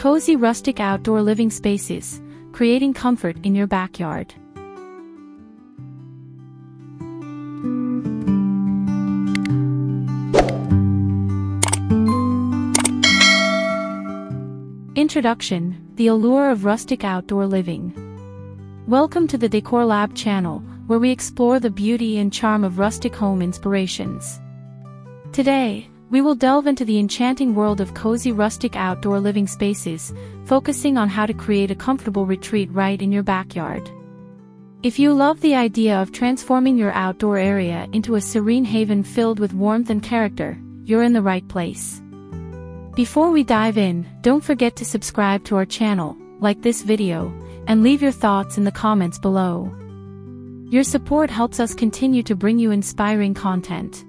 Cozy rustic outdoor living spaces, creating comfort in your backyard. Introduction: the allure of rustic outdoor living. Welcome to the Decor Lab channel, where we explore the beauty and charm of rustic home inspirations. Today, we will delve into the enchanting world of cozy rustic outdoor living spaces, focusing on how to create a comfortable retreat right in your backyard. If you love the idea of transforming your outdoor area into a serene haven filled with warmth and character, you're in the right place. Before we dive in, don't forget to subscribe to our channel, like this video, and leave your thoughts in the comments below. Your support helps us continue to bring you inspiring content.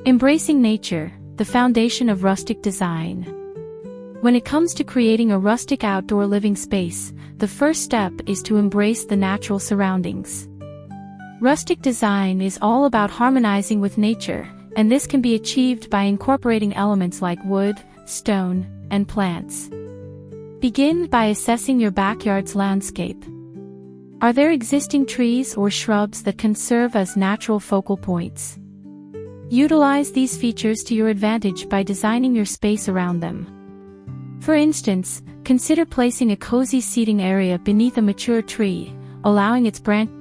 Embracing nature, the foundation of rustic design. When it comes to creating a rustic outdoor living space, the first step is to embrace the natural surroundings. Rustic design is all about harmonizing with nature, and this can be achieved by incorporating elements like wood, stone, and plants. Begin by assessing your backyard's landscape. Are there existing trees or shrubs that can serve as natural focal points? Utilize these features to your advantage by designing your space around them. For instance, consider placing a cozy seating area beneath a mature tree, allowing its branches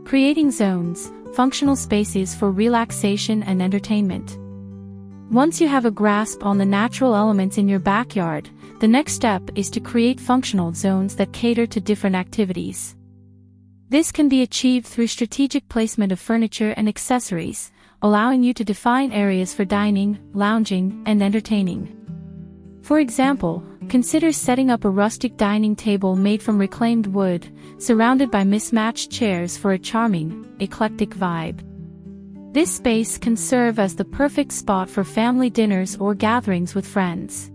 Creating zones, functional spaces for relaxation and entertainment. Once you have a grasp on the natural elements in your backyard, the next step is to create functional zones that cater to different activities. This can be achieved through strategic placement of furniture and accessories, allowing you to define areas for dining, lounging, and entertaining. For example, consider setting up a rustic dining table made from reclaimed wood, surrounded by mismatched chairs for a charming, eclectic vibe. This space can serve as the perfect spot for family dinners or gatherings with friends.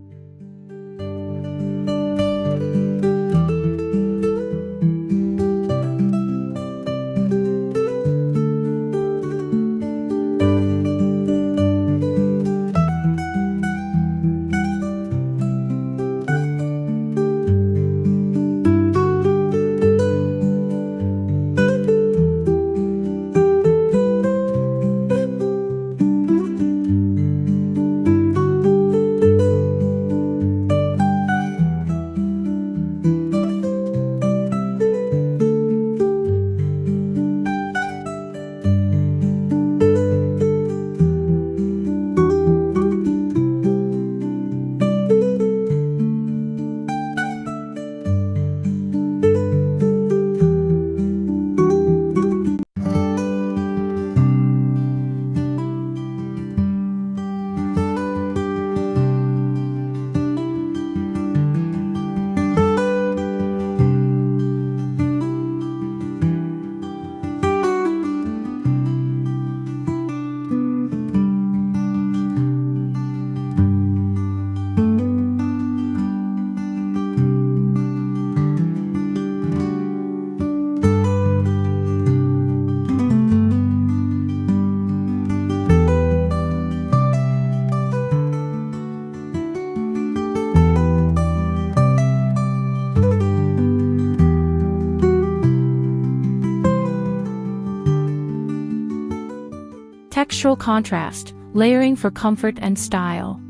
Textural contrast, layering for comfort and style.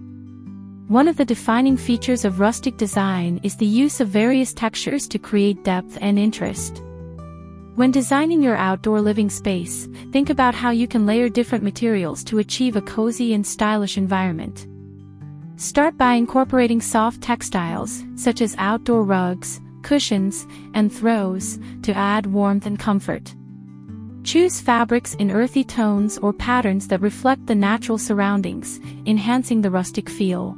One of the defining features of rustic design is the use of various textures to create depth and interest. When designing your outdoor living space, think about how you can layer different materials to achieve a cozy and stylish environment. Start by incorporating soft textiles, such as outdoor rugs, cushions, and throws, to add warmth and comfort. Choose fabrics in earthy tones or patterns that reflect the natural surroundings, enhancing the rustic feel.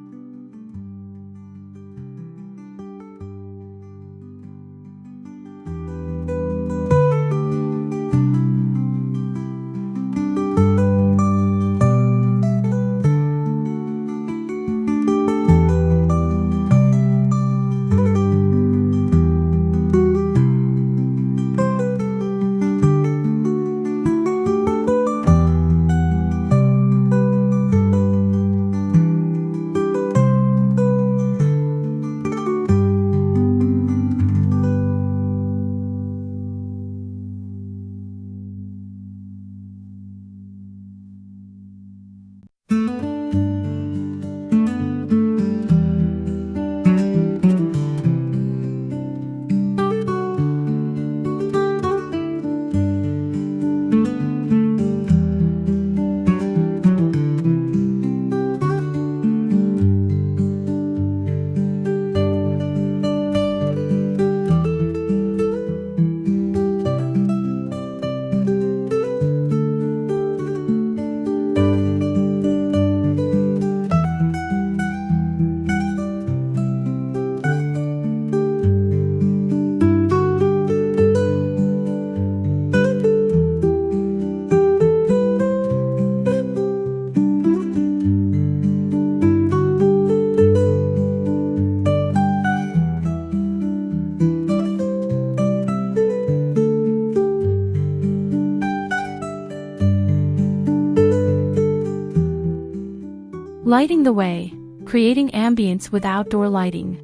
Lighting the way, creating ambience with outdoor lighting.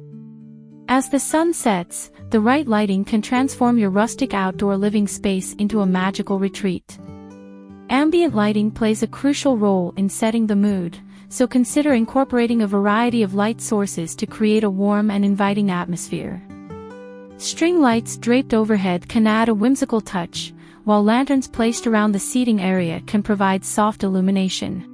As the sun sets, the right lighting can transform your rustic outdoor living space into a magical retreat. Ambient lighting plays a crucial role in setting the mood, so consider incorporating a variety of light sources to create a warm and inviting atmosphere. String lights draped overhead can add a whimsical touch, while lanterns placed around the seating area can provide soft illumination.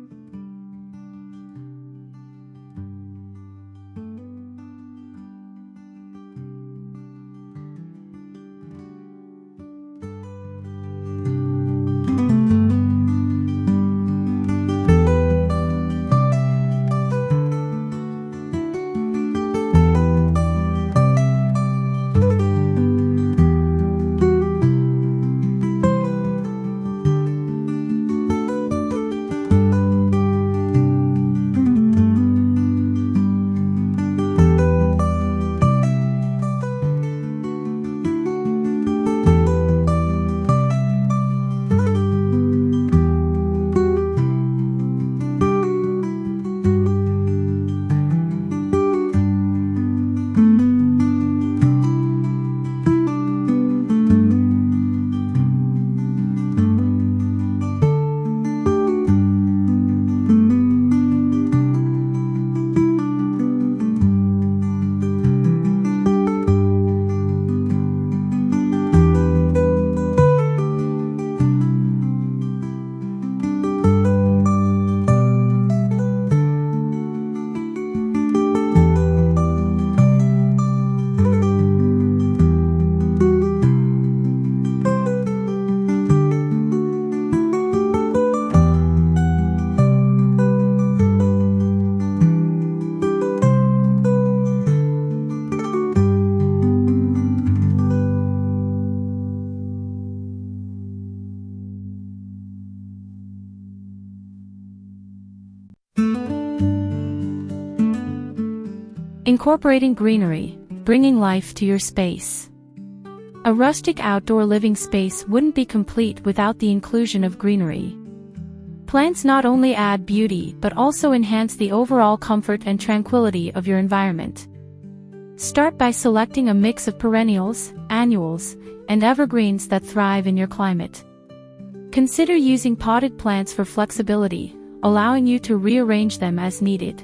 Incorporating greenery, bringing life to your space. A rustic outdoor living space wouldn't be complete without the inclusion of greenery. Plants not only add beauty but also enhance the overall comfort and tranquility of your environment. Start by selecting a mix of perennials, annuals, and evergreens that thrive in your climate. Consider using potted plants for flexibility, allowing you to rearrange them as needed.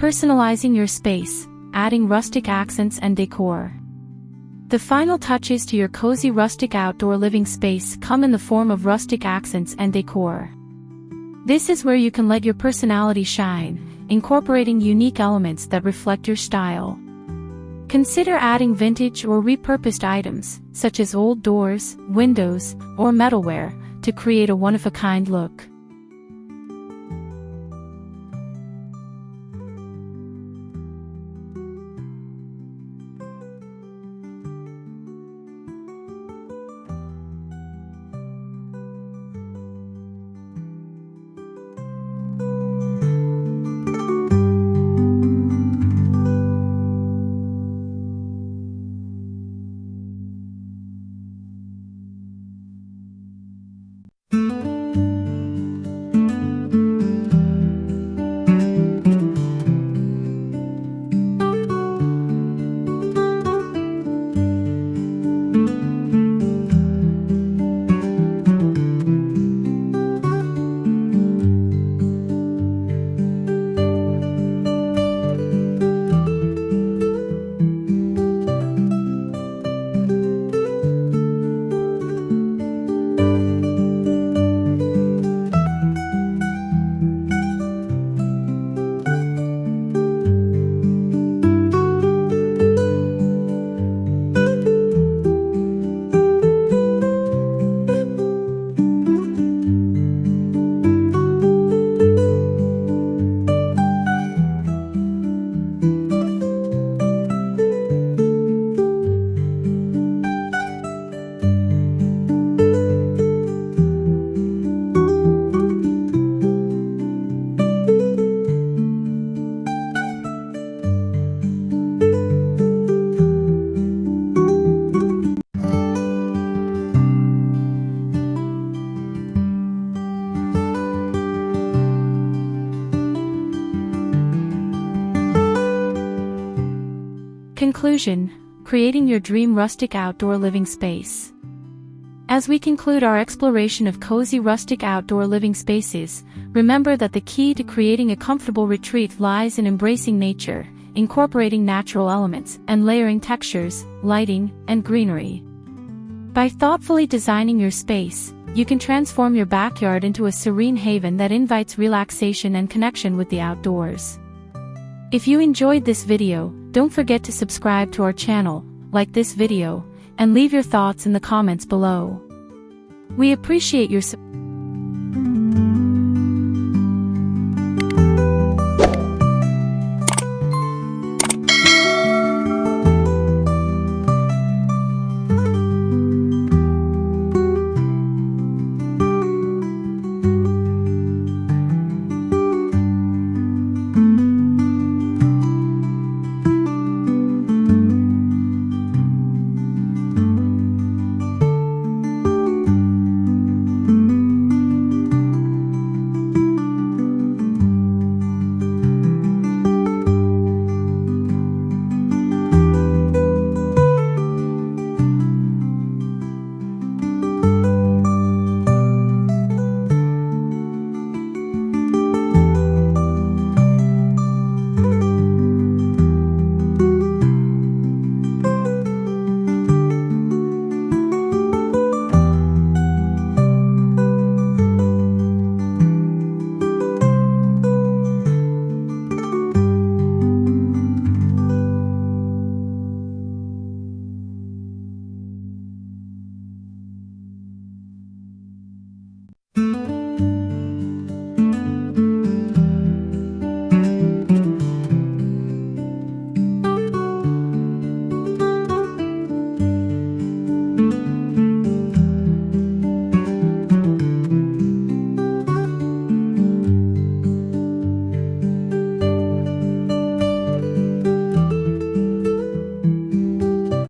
Personalizing your space, adding rustic accents and decor. The final touches to your cozy rustic outdoor living space come in the form of rustic accents and decor. This is where you can let your personality shine, incorporating unique elements that reflect your style. Consider adding vintage or repurposed items, such as old doors, windows, or metalware, to create a one-of-a-kind look. Conclusion: creating your dream rustic outdoor living space. As we conclude our exploration of cozy rustic outdoor living spaces, remember that the key to creating a comfortable retreat lies in embracing nature, incorporating natural elements, and layering textures, lighting, and greenery. By thoughtfully designing your space, you can transform your backyard into a serene haven that invites relaxation and connection with the outdoors. If you enjoyed this video, don't forget to subscribe to our channel, like this video, and leave your thoughts in the comments below. We appreciate your support.